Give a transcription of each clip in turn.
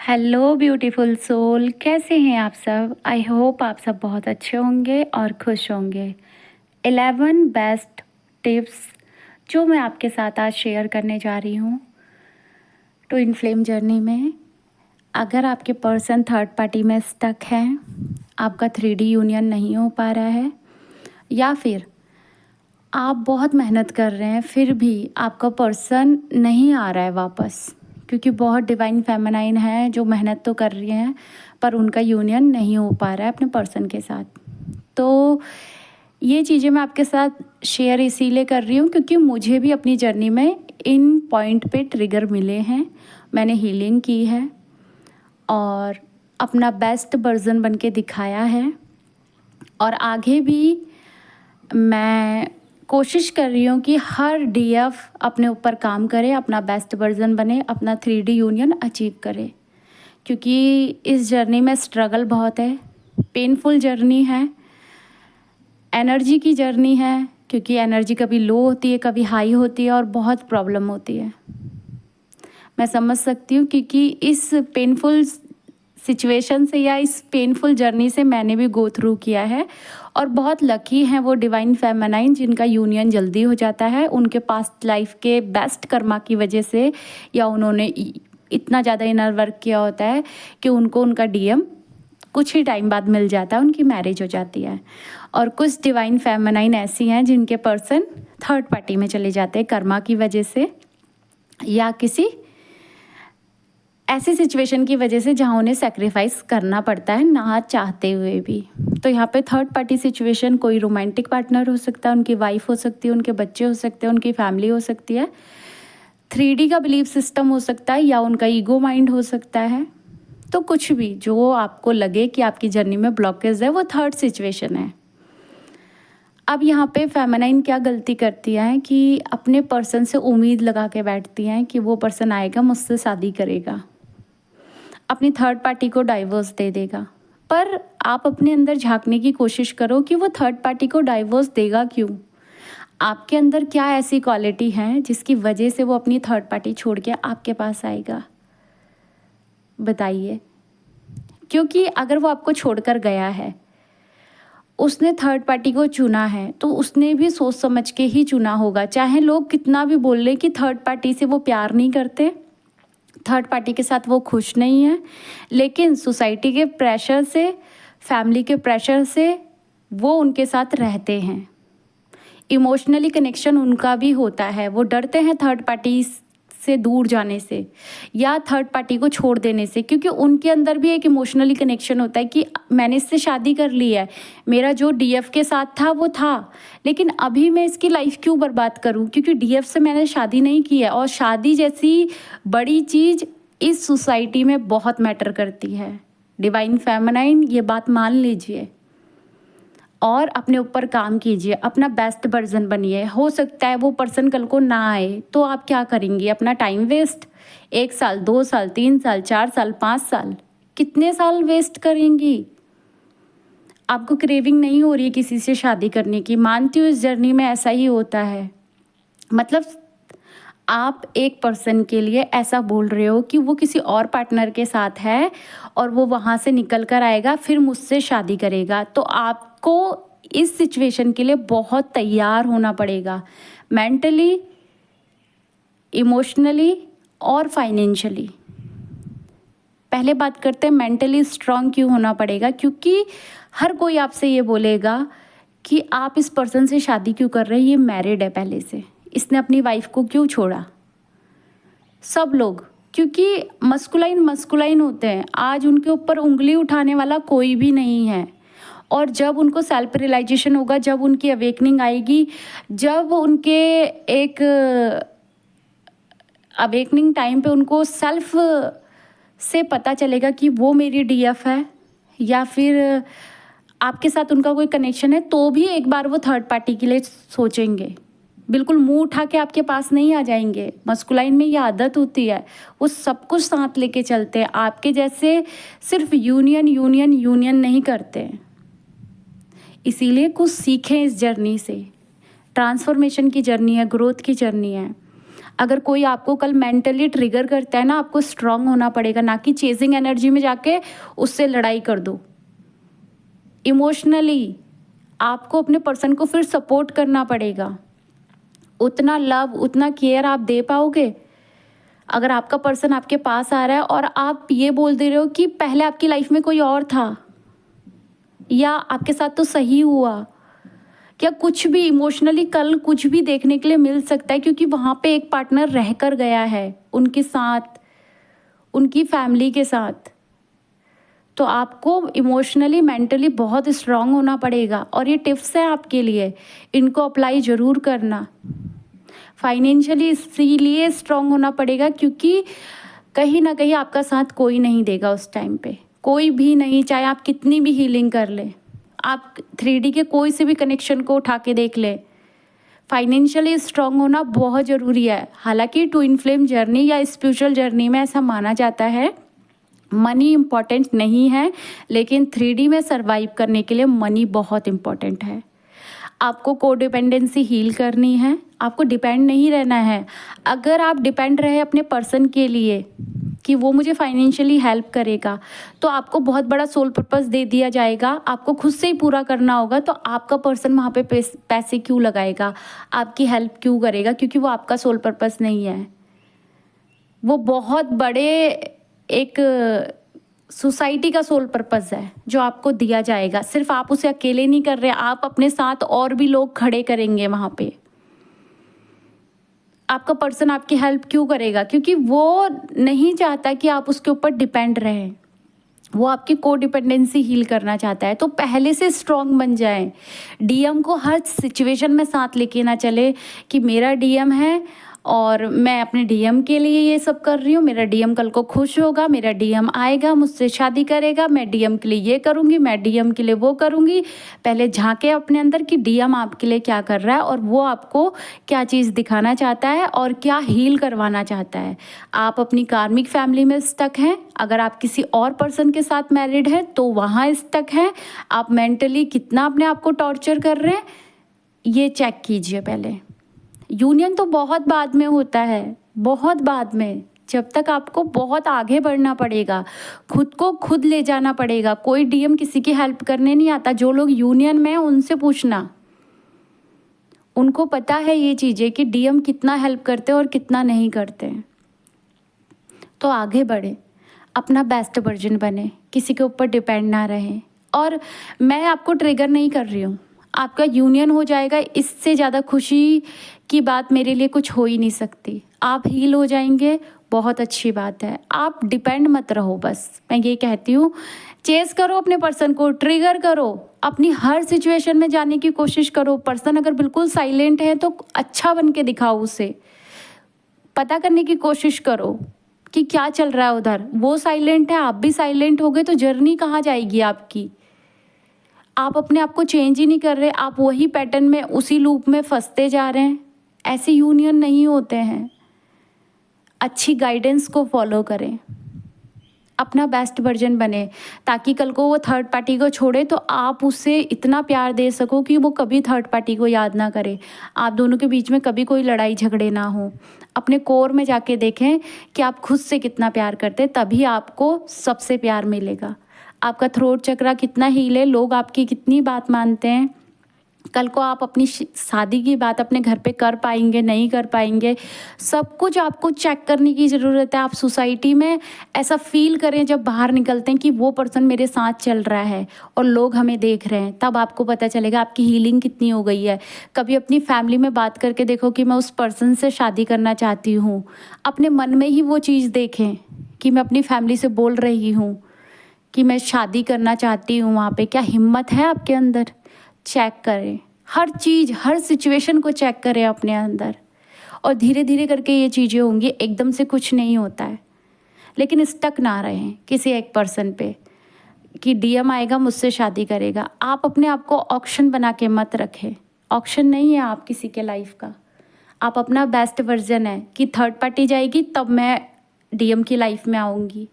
Hello beautiful soul, कैसे हैं आप सब। आई होप आप सब बहुत अच्छे होंगे और खुश होंगे। 11 बेस्ट टिप्स जो मैं आपके साथ आज शेयर करने जा रही हूँ टू इनफ्लेम जर्नी में। अगर आपके पर्सन थर्ड पार्टी में स्टक हैं, आपका 3D यूनियन नहीं हो पा रहा है, या फिर आप बहुत मेहनत कर रहे हैं फिर भी आपका पर्सन नहीं आ रहा है वापस, क्योंकि बहुत डिवाइन फेमिनाइन है जो मेहनत तो कर रही हैं पर उनका यूनियन नहीं हो पा रहा है अपने पर्सन के साथ। तो ये चीज़ें मैं आपके साथ शेयर इसीलिए कर रही हूँ क्योंकि मुझे भी अपनी जर्नी में इन पॉइंट पे ट्रिगर मिले हैं। मैंने हीलिंग की है और अपना बेस्ट वर्जन बन के दिखाया है, और आगे भी मैं कोशिश कर रही हूँ कि हर डीएफ अपने ऊपर काम करे, अपना बेस्ट वर्जन बने, अपना 3D यूनियन अचीव करे। क्योंकि इस जर्नी में स्ट्रगल बहुत है, पेनफुल जर्नी है, एनर्जी की जर्नी है, क्योंकि एनर्जी कभी लो होती है, कभी हाई होती है और बहुत प्रॉब्लम होती है। मैं समझ सकती हूँ क्योंकि इस पेनफुल सिचुएशन से या इस पेनफुल जर्नी से मैंने भी गो थ्रू किया है। और बहुत लकी हैं वो डिवाइन फेमिनाइन जिनका यूनियन जल्दी हो जाता है, उनके पास्ट लाइफ के बेस्ट कर्मा की वजह से, या उन्होंने इतना ज़्यादा इनर वर्क किया होता है कि उनको उनका डीएम कुछ ही टाइम बाद मिल जाता है, उनकी मैरिज हो जाती है। और कुछ डिवाइन फेमिनाइन ऐसी हैं जिनके पर्सन थर्ड पार्टी में चले जाते हैं कर्मा की वजह से, या किसी ऐसी सिचुएशन की वजह से जहाँ उन्हें सेक्रीफाइस करना पड़ता है ना चाहते हुए भी। तो यहाँ पे थर्ड पार्टी सिचुएशन कोई रोमांटिक पार्टनर हो सकता है, उनकी वाइफ हो सकती है, उनके बच्चे हो सकते हैं, उनकी फैमिली हो सकती है, 3D का बिलीफ सिस्टम हो सकता है, या उनका ईगो माइंड हो सकता है। तो कुछ भी जो आपको लगे कि आपकी जर्नी में ब्लॉकेज है, वो थर्ड सिचुएशन है। अब यहाँ पे फेमिनाइन क्या गलती करती हैं कि अपने पर्सन से उम्मीद लगा के बैठती हैं कि वो पर्सन आएगा, मुझसे शादी करेगा, अपनी थर्ड पार्टी को डाइवोर्स दे देगा। पर आप अपने अंदर झांकने की कोशिश करो कि वो थर्ड पार्टी को डाइवोर्स देगा क्यों। आपके अंदर क्या ऐसी क्वालिटी है जिसकी वजह से वो अपनी थर्ड पार्टी छोड़ के आपके पास आएगा, बताइए। क्योंकि अगर वो आपको छोड़कर गया है, उसने थर्ड पार्टी को चुना है, तो उसने भी सोच समझ के ही चुना होगा। चाहे लोग कितना भी बोल लें कि थर्ड पार्टी से वो प्यार नहीं करते, थर्ड पार्टी के साथ वो खुश नहीं है, लेकिन सोसाइटी के प्रेशर से, फैमिली के प्रेशर से वो उनके साथ रहते हैं। इमोशनली कनेक्शन उनका भी होता है, वो डरते हैं थर्ड पार्टी से दूर जाने से या थर्ड पार्टी को छोड़ देने से, क्योंकि उनके अंदर भी एक इमोशनली कनेक्शन होता है कि मैंने इससे शादी कर ली है, मेरा जो डीएफ के साथ था वो था, लेकिन अभी मैं इसकी लाइफ क्यों बर्बाद करूं, क्योंकि डीएफ से मैंने शादी नहीं की है। और शादी जैसी बड़ी चीज़ इस सोसाइटी में बहुत मैटर करती है। डिवाइन फेमिनाइन ये बात मान लीजिए और अपने ऊपर काम कीजिए, अपना बेस्ट वर्जन बनिए। हो सकता है वो पर्सन कल को ना आए, तो आप क्या करेंगी, अपना टाइम वेस्ट, 1 साल 2 साल 3 साल 4 साल 5 साल, कितने साल वेस्ट करेंगी। आपको क्रेविंग नहीं हो रही है किसी से शादी करने की, मानती हूँ इस जर्नी में ऐसा ही होता है। मतलब आप एक पर्सन के लिए ऐसा बोल रहे हो कि वो किसी और पार्टनर के साथ है और वो वहाँ से निकल कर आएगा फिर मुझसे शादी करेगा। तो आपको इस सिचुएशन के लिए बहुत तैयार होना पड़ेगा, मेंटली, इमोशनली और फाइनेंशियली। पहले बात करते हैं मेंटली स्ट्रांग क्यों होना पड़ेगा, क्योंकि हर कोई आपसे ये बोलेगा कि आप इस पर्सन से शादी क्यों कर रहे हैं, ये मैरिड है पहले से, इसने अपनी वाइफ को क्यों छोड़ा। सब लोग, क्योंकि मस्कुलाइन होते हैं, आज उनके ऊपर उंगली उठाने वाला कोई भी नहीं है। और जब उनको सेल्फ रियलाइजेशन होगा, जब उनकी अवेकनिंग आएगी, जब उनके एक अवेकनिंग टाइम पे उनको सेल्फ से पता चलेगा कि वो मेरी डीएफ है या फिर आपके साथ उनका कोई कनेक्शन है, तो भी एक बार वो थर्ड पार्टी के लिए सोचेंगे। बिल्कुल मुंह उठा के आपके पास नहीं आ जाएंगे। मस्कुलाइन में ये आदत होती है, वो सब कुछ साथ लेके चलते हैं। आपके जैसे सिर्फ यूनियन यूनियन यूनियन नहीं करते। इसीलिए कुछ सीखें इस जर्नी से। ट्रांसफॉर्मेशन की जर्नी है, ग्रोथ की जर्नी है। अगर कोई आपको कल मेंटली ट्रिगर करता है ना, आपको स्ट्रांग होना पड़ेगा, ना कि चेजिंग एनर्जी में जाके उससे लड़ाई कर दो। इमोशनली आपको अपने पर्सन को फिर सपोर्ट करना पड़ेगा। उतना लव, उतना केयर आप दे पाओगे। अगर आपका पर्सन आपके पास आ रहा है और आप ये बोल दे रहे हो कि पहले आपकी लाइफ में कोई और था, या आपके साथ तो सही हुआ, क्या कुछ भी इमोशनली कल कुछ भी देखने के लिए मिल सकता है, क्योंकि वहाँ पे एक पार्टनर रह कर गया है उनके साथ, उनकी फैमिली के साथ। तो आपको इमोशनली, मेंटली बहुत स्ट्रांग होना पड़ेगा। और ये टिप्स हैं आपके लिए, इनको अप्लाई ज़रूर करना। फाइनेंशियली इसीलिए स्ट्रांग होना पड़ेगा क्योंकि कहीं ना कहीं आपका साथ कोई नहीं देगा उस टाइम पे, कोई भी नहीं, चाहे आप कितनी भी हीलिंग कर ले, आप 3D के कोई से भी कनेक्शन को उठा के देख ले, फाइनेंशियली स्ट्रांग होना बहुत ज़रूरी है। हालांकि ट्विन फ्लेम जर्नी या स्पिरिचुअल जर्नी में ऐसा माना जाता है मनी इम्पॉर्टेंट नहीं है, लेकिन 3D में सर्वाइव करने के लिए मनी बहुत इम्पॉर्टेंट है। आपको कोडिपेंडेंसी हील करनी है, आपको डिपेंड नहीं रहना है। अगर आप डिपेंड रहे अपने पर्सन के लिए कि वो मुझे फाइनेंशियली हेल्प करेगा, तो आपको बहुत बड़ा सोल पर्पस दे दिया जाएगा, आपको खुद से ही पूरा करना होगा। तो आपका पर्सन वहाँ पे पैसे क्यों लगाएगा, आपकी हेल्प क्यों करेगा? क्योंकि वो आपका सोल पर्पस नहीं है। वो बहुत बड़े एक सोसाइटी का सोल पर्पस है जो आपको दिया जाएगा। सिर्फ आप उसे अकेले नहीं कर रहे, आप अपने साथ और भी लोग खड़े करेंगे वहाँ पे। आपका पर्सन आपकी हेल्प क्यों करेगा? क्योंकि वो नहीं चाहता कि आप उसके ऊपर डिपेंड रहें, वो आपकी कोडिपेंडेंसी हील करना चाहता है। तो पहले से स्ट्रांग बन जाएं। डीएम को हर सिचुएशन में साथ लेके ना चले कि मेरा डीएम है और मैं अपने डीएम के लिए ये सब कर रही हूँ, मेरा डीएम कल को खुश होगा, मेरा डीएम आएगा, मुझसे शादी करेगा, मैं डीएम के लिए ये करूँगी, मैं डीएम के लिए वो करूँगी। पहले झांके अपने अंदर कि डीएम आपके लिए क्या कर रहा है और वो आपको क्या चीज़ दिखाना चाहता है और क्या हील करवाना चाहता है। आप अपनी कार्मिक फैमिली में स्टक हैं, अगर आप किसी और पर्सन के साथ मैरिड हैं तो वहाँ स्टक हैं। आप मेंटली कितना अपने आप को टॉर्चर कर रहे हैं, ये चेक कीजिए पहले। यूनियन तो बहुत बाद में होता है, बहुत बाद में, जब तक आपको बहुत आगे बढ़ना पड़ेगा, खुद को खुद ले जाना पड़ेगा। कोई डीएम किसी की हेल्प करने नहीं आता। जो लोग यूनियन में हैं उनसे पूछना, उनको पता है ये चीज़ें कि डीएम कितना हेल्प करते हैं और कितना नहीं करते हैं। तो आगे बढ़े, अपना बेस्ट वर्जन बने, किसी के ऊपर डिपेंड ना रहें। और मैं आपको ट्रिगर नहीं कर रही हूँ, आपका यूनियन हो जाएगा, इससे ज़्यादा खुशी की बात मेरे लिए कुछ हो ही नहीं सकती। आप हील हो जाएंगे, बहुत अच्छी बात है। आप डिपेंड मत रहो, बस मैं ये कहती हूँ। चेस करो अपने पर्सन को, ट्रिगर करो, अपनी हर सिचुएशन में जाने की कोशिश करो। पर्सन अगर बिल्कुल साइलेंट है तो अच्छा बन के दिखाओ उसे, पता करने की कोशिश करो कि क्या चल रहा है उधर। वो साइलेंट है, आप भी साइलेंट हो गए, तो जर्नी कहाँ जाएगी आपकी? आप अपने आप को चेंज ही नहीं कर रहे, आप वही पैटर्न में, उसी लूप में फंसते जा रहे हैं। ऐसे यूनियन नहीं होते हैं। अच्छी गाइडेंस को फॉलो करें, अपना बेस्ट वर्जन बने, ताकि कल को वो थर्ड पार्टी को छोड़े तो आप उसे इतना प्यार दे सको कि वो कभी थर्ड पार्टी को याद ना करे, आप दोनों के बीच में कभी कोई लड़ाई झगड़े ना हो। अपने कोर में जाके देखें कि आप खुद से कितना प्यार करते हैं, तभी आपको सबसे प्यार मिलेगा। आपका थ्रोट चक्रा कितना हील है, लोग आपकी कितनी बात मानते हैं, कल को आप अपनी शादी की बात अपने घर पे कर पाएंगे, नहीं कर पाएंगे, सब कुछ आपको चेक करने की ज़रूरत है। आप सोसाइटी में ऐसा फील करें जब बाहर निकलते हैं कि वो पर्सन मेरे साथ चल रहा है और लोग हमें देख रहे हैं, तब आपको पता चलेगा आपकी हीलिंग कितनी हो गई है। कभी अपनी फैमिली में बात करके देखो कि मैं उस पर्सन से शादी करना चाहती हूँ, अपने मन में ही वो चीज़ देखें कि मैं अपनी फैमिली से बोल रही हूँ कि मैं शादी करना चाहती हूँ। वहाँ पे क्या हिम्मत है आपके अंदर? चेक करें हर चीज़, हर सिचुएशन को चेक करें अपने अंदर, और धीरे धीरे करके ये चीज़ें होंगी। एकदम से कुछ नहीं होता है, लेकिन स्टक ना रहें किसी एक पर्सन पे कि डीएम आएगा मुझसे शादी करेगा। आप अपने आप को ऑक्शन बना के मत रखें, ऑक्शन नहीं है आप किसी के लाइफ का। आप अपना बेस्ट वर्जन है कि थर्ड पार्टी जाएगी तब मैं डीएम की लाइफ में आऊँगी।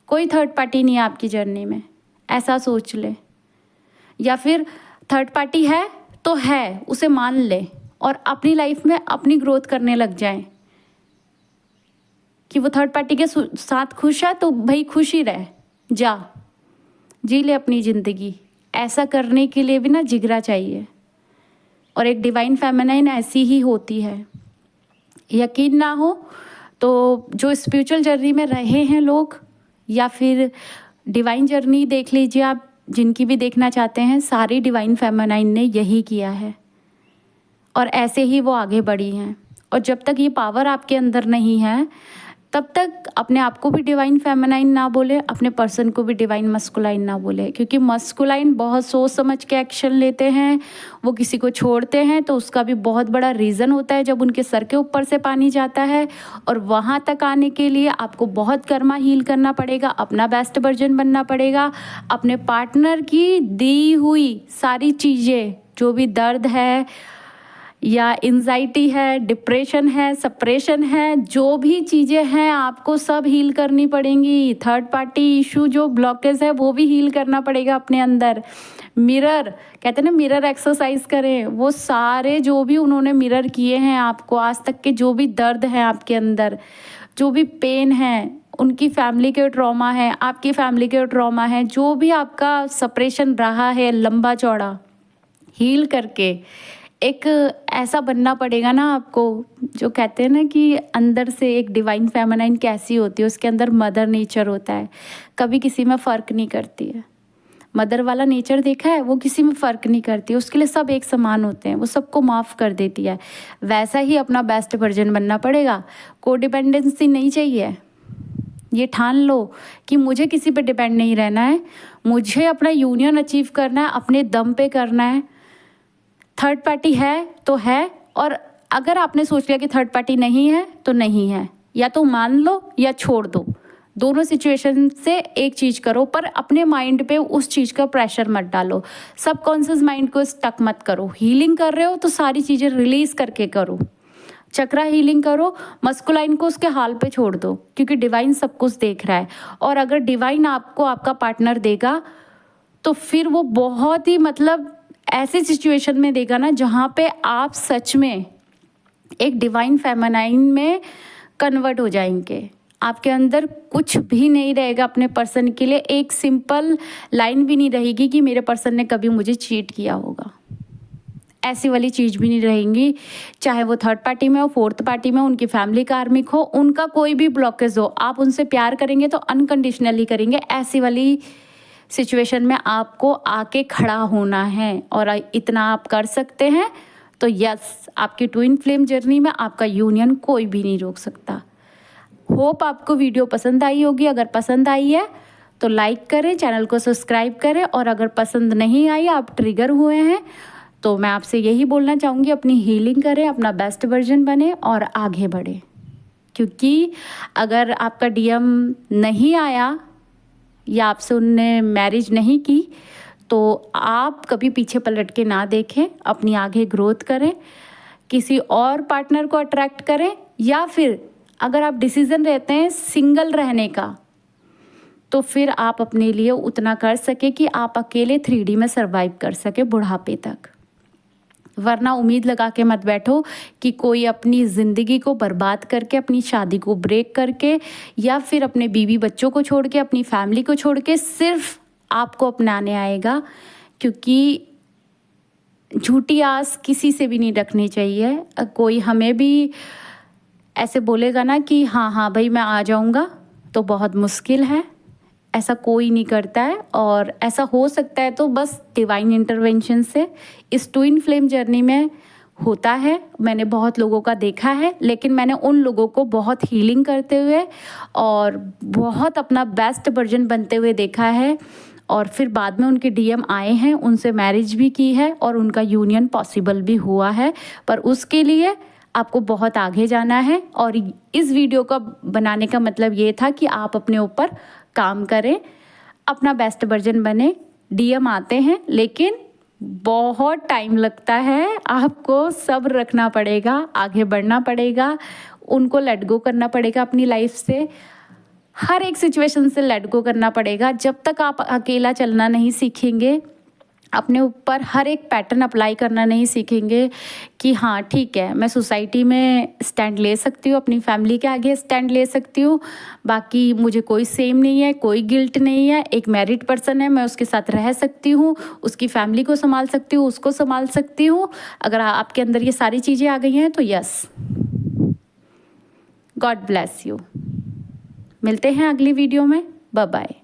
कोई थर्ड पार्टी नहीं है आपकी जर्नी में, ऐसा सोच ले। या फिर थर्ड पार्टी है तो है, उसे मान ले और अपनी लाइफ में अपनी ग्रोथ करने लग जाएं। कि वो थर्ड पार्टी के साथ खुश है तो भाई खुश ही रहे, जा जी ले अपनी ज़िंदगी। ऐसा करने के लिए भी ना जिगरा चाहिए, और एक डिवाइन फेमिनाइन ऐसी ही होती है। यकीन ना हो तो जो स्पिरिचुअल जर्नी में रहे हैं लोग, या फिर डिवाइन जर्नी देख लीजिए आप, जिनकी भी देखना चाहते हैं, सारी डिवाइन फेमिनाइन ने यही किया है और ऐसे ही वो आगे बढ़ी हैं। और जब तक ये पावर आपके अंदर नहीं है तब तक अपने आप को भी डिवाइन फेमिनाइन ना बोले, अपने पर्सन को भी डिवाइन मस्कुलाइन ना बोले, क्योंकि मस्कुलाइन बहुत सोच समझ के एक्शन लेते हैं। वो किसी को छोड़ते हैं तो उसका भी बहुत बड़ा रीज़न होता है जब उनके सर के ऊपर से पानी जाता है, और वहाँ तक आने के लिए आपको बहुत कर्मा हील करना पड़ेगा, अपना बेस्ट वर्जन बनना पड़ेगा, अपने पार्टनर की दी हुई सारी चीज़ें, जो भी दर्द है या एंजाइटी है, डिप्रेशन है, सप्रेशन है, जो भी चीज़ें हैं आपको सब हील करनी पड़ेंगी। थर्ड पार्टी इशू जो ब्लॉकेज है वो भी हील करना पड़ेगा अपने अंदर। मिरर कहते हैं ना, मिरर एक्सरसाइज करें। वो सारे जो भी उन्होंने मिरर किए हैं आपको आज तक के, जो भी दर्द है आपके अंदर, जो भी पेन है, उनकी फैमिली के ट्रॉमा है, आपकी फैमिली के ट्रॉमा है, जो भी आपका सप्रेशन रहा है लंबा चौड़ा, हील करके एक ऐसा बनना पड़ेगा ना आपको, जो कहते हैं ना कि अंदर से एक डिवाइन फेमिनाइन कैसी होती है, उसके अंदर मदर नेचर होता है, कभी किसी में फ़र्क नहीं करती है। मदर वाला नेचर देखा है, वो किसी में फ़र्क नहीं करती, उसके लिए सब एक समान होते हैं, वो सबको माफ़ कर देती है। वैसा ही अपना बेस्ट वर्जन बनना पड़ेगा। कोडिपेंडेंसी नहीं चाहिए, ये ठान लो कि मुझे किसी पे डिपेंड नहीं रहना है, मुझे अपना यूनियन अचीव करना है, अपने दम पे करना है। थर्ड पार्टी है तो है, और अगर आपने सोच लिया कि थर्ड पार्टी नहीं है तो नहीं है, या तो मान लो या छोड़ दो। दोनों सिचुएशन से एक चीज़ करो, पर अपने माइंड पे उस चीज़ का प्रेशर मत डालो। सबकॉन्शियस माइंड को स्टक मत करो। हीलिंग कर रहे हो तो सारी चीज़ें रिलीज़ करके करो। चक्रा हीलिंग करो, मस्कुलाइन को उसके हाल पे छोड़ दो, क्योंकि डिवाइन सब कुछ देख रहा है। और अगर डिवाइन आपको आपका पार्टनर देगा तो फिर वो बहुत ही मतलब ऐसे सिचुएशन में देगा ना, जहाँ पे आप सच में एक डिवाइन फेमिनाइन में कन्वर्ट हो जाएंगे। आपके अंदर कुछ भी नहीं रहेगा अपने पर्सन के लिए, एक सिंपल लाइन भी नहीं रहेगी कि मेरे पर्सन ने कभी मुझे चीट किया होगा, ऐसी वाली चीज़ भी नहीं रहेंगी। चाहे वो थर्ड पार्टी में हो, फोर्थ पार्टी में, उनकी फैमिली कार्मिक हो, उनका कोई भी ब्लॉकेज हो, आप उनसे प्यार करेंगे तो अनकंडीशनली करेंगे। ऐसी वाली सिचुएशन में आपको आके खड़ा होना है, और इतना आप कर सकते हैं तो यस, आपकी ट्विन फ्लेम जर्नी में आपका यूनियन कोई भी नहीं रोक सकता। होप आपको वीडियो पसंद आई होगी। अगर पसंद आई है तो लाइक करें, चैनल को सब्सक्राइब करें, और अगर पसंद नहीं आई, आप ट्रिगर हुए हैं, तो मैं आपसे यही बोलना चाहूँगी, अपनी हीलिंग करें, अपना बेस्ट वर्जन बने और आगे बढ़े। क्योंकि अगर आपका डीएम नहीं आया या आपसे उनने मैरिज नहीं की तो आप कभी पीछे पलट के ना देखें, अपनी आगे ग्रोथ करें, किसी और पार्टनर को अट्रैक्ट करें, या फिर अगर आप डिसीज़न रहते हैं सिंगल रहने का तो फिर आप अपने लिए उतना कर सके कि आप अकेले 3D में सर्वाइव कर सके बुढ़ापे तक। वरना उम्मीद लगा के मत बैठो कि कोई अपनी ज़िंदगी को बर्बाद करके, अपनी शादी को ब्रेक करके, या फिर अपने बीवी बच्चों को छोड़ के, अपनी फैमिली को छोड़ के सिर्फ आपको अपनाने आएगा। क्योंकि झूठी आस किसी से भी नहीं रखनी चाहिए। कोई हमें भी ऐसे बोलेगा ना कि हाँ हाँ भाई मैं आ जाऊँगा, तो बहुत मुश्किल है, ऐसा कोई नहीं करता है। और ऐसा हो सकता है तो बस डिवाइन इंटरवेंशन से। इस ट्विन फ्लेम जर्नी में होता है, मैंने बहुत लोगों का देखा है, लेकिन मैंने उन लोगों को बहुत हीलिंग करते हुए और बहुत अपना बेस्ट वर्जन बनते हुए देखा है, और फिर बाद में उनके डीएम आए हैं, उनसे मैरिज भी की है और उनका यूनियन पॉसिबल भी हुआ है। पर उसके लिए आपको बहुत आगे जाना है, और इस वीडियो का बनाने का मतलब ये था कि आप अपने ऊपर काम करें, अपना बेस्ट वर्जन बने। डीएम आते हैं लेकिन बहुत टाइम लगता है, आपको सब्र रखना पड़ेगा, आगे बढ़ना पड़ेगा, उनको लेट गो करना पड़ेगा अपनी लाइफ से, हर एक सिचुएशन से लेट गो करना पड़ेगा। जब तक आप अकेला चलना नहीं सीखेंगे, अपने ऊपर हर एक पैटर्न अप्लाई करना नहीं सीखेंगे कि हाँ ठीक है, मैं सोसाइटी में स्टैंड ले सकती हूँ, अपनी फैमिली के आगे स्टैंड ले सकती हूँ, बाकी मुझे कोई सेम नहीं है, कोई गिल्ट नहीं है, एक मैरिड पर्सन है, मैं उसके साथ रह सकती हूँ, उसकी फैमिली को संभाल सकती हूँ, उसको संभाल सकती हूँ। अगर आपके अंदर ये सारी चीज़ें आ गई हैं तो यस, गॉड ब्लेस यू। मिलते हैं अगली वीडियो में। Bye bye.